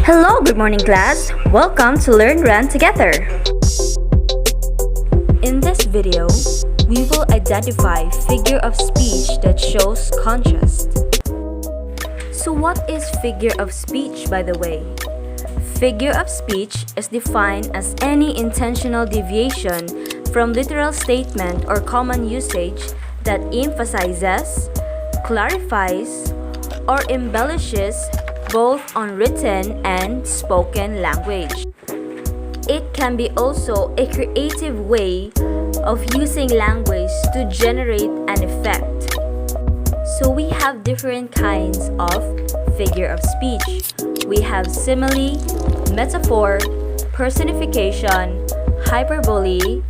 Hello, good morning class. Welcome to Learn Run Together. In this video, we will identify figure of speech that shows contrast. So what is figure of speech, by the way? Figure of speech is defined as any intentional deviation from literal statement or common usage that emphasizes, clarifies, or embellishes both on written and spoken language. It can be also a creative way of using language to generate an effect. So we have different kinds of figure of speech. We have simile, metaphor, personification, hyperbole,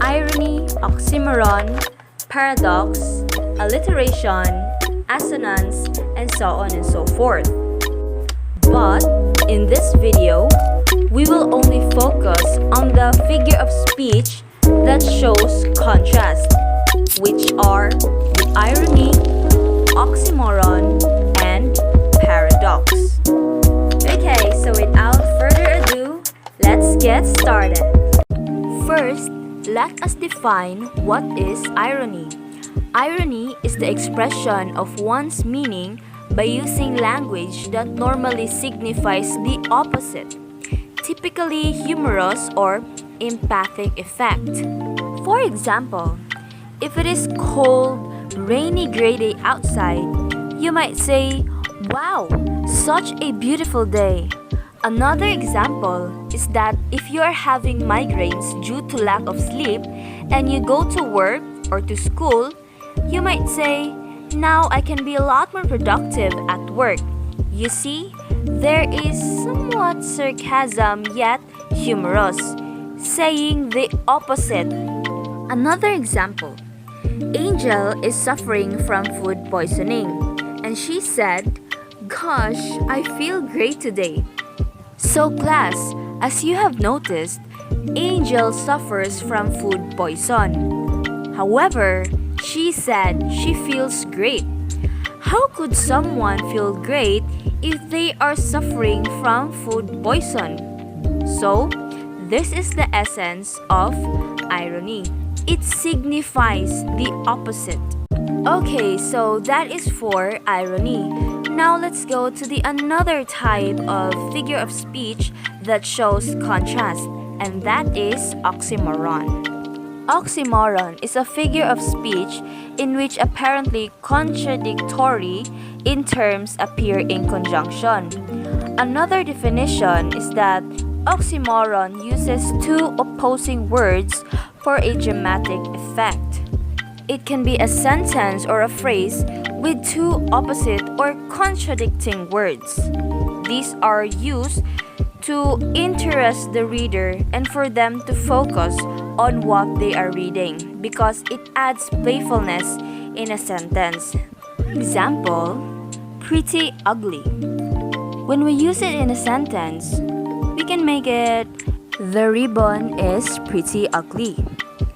irony, oxymoron, paradox, alliteration, assonance, and so on and so forth. But in this video, we will only focus on the figure of speech that shows contrast, which are the irony, oxymoron, and paradox. Okay, so without further ado, let's get started. First, let us define what is irony. Irony is the expression of one's meaning by using language that normally signifies the opposite, typically humorous or empathic effect. For example, if it is cold, rainy, gray day outside, you might say, "Wow, such a beautiful day." Another example is that if you are having migraines due to lack of sleep and you go to work or to school, you might say, "Now I can be a lot more productive at work." You see, there is somewhat sarcasm yet humorous, saying the opposite. Another example, Angel is suffering from food poisoning, and she said, "Gosh, I feel great today." So class, as you have noticed, Angel suffers from food poison. However, she said she feels great. How could someone feel great if they are suffering from food poison? So, this is the essence of irony. It signifies the opposite. Okay, so that is for irony. Now let's go to the another type of figure of speech that shows contrast, and that is oxymoron. Oxymoron is a figure of speech in which apparently contradictory in terms appear in conjunction. Another definition is that oxymoron uses two opposing words for a dramatic effect. It can be a sentence or a phrase with two opposite or contradicting words. These are used to interest the reader and for them to focus on what they are reading because it adds playfulness in a sentence. Example, pretty ugly. When we use it in a sentence, we can make it, "The ribbon is pretty ugly."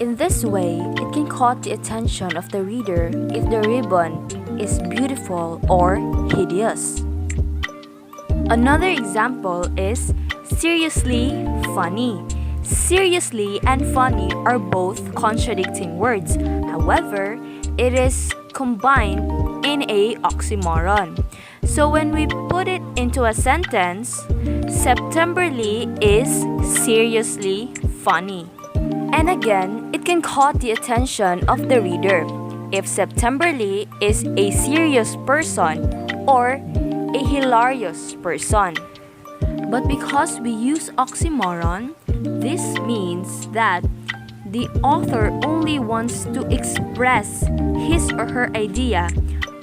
In this way, it can catch the attention of the reader if the ribbon is beautiful or hideous. Another example is seriously funny. Seriously and funny are both contradicting words. However, it is combined in a oxymoron. So when we put it into a sentence, Septemberly is seriously funny. And again, it can catch the attention of the reader if Septemberly is a serious person or a hilarious person. But because we use oxymoron, this means that the author only wants to express his or her idea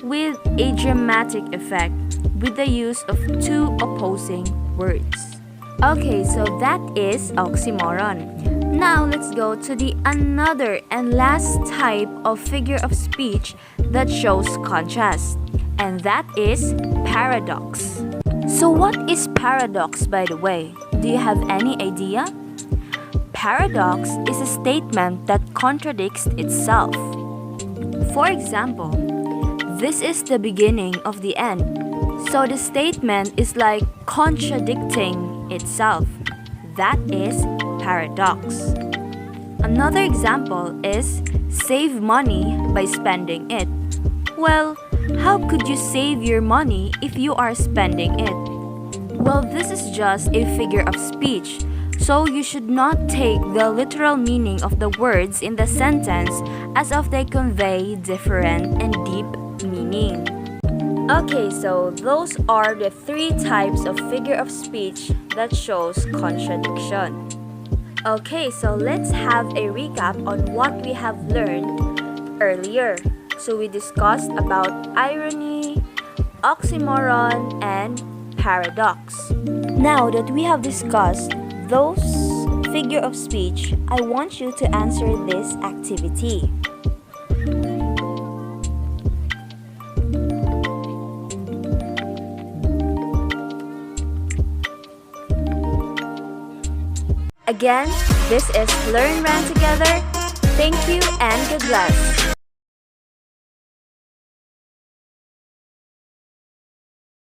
with a dramatic effect with the use of two opposing words. Okay, so that is oxymoron. Now let's go to the another and last type of figure of speech that shows contrast, and that is paradox. So what is paradox, by the way? Do you have any idea? Paradox is a statement that contradicts itself. For example, this is the beginning of the end. So the statement is like contradicting itself. That is paradox. Another example is save money by spending it. Well, how could you save your money if you are spending it? Well, this is just a figure of speech, so you should not take the literal meaning of the words in the sentence as if they convey different and deep meaning. Okay, so those are the three types of figure of speech that shows contradiction. Okay, so let's have a recap on what we have learned earlier. So we discussed about irony, oxymoron, and paradox. Now that we have discussed those figure of speech, I want you to answer this activity. Again, this is Learn Run Together. Thank you and God bless.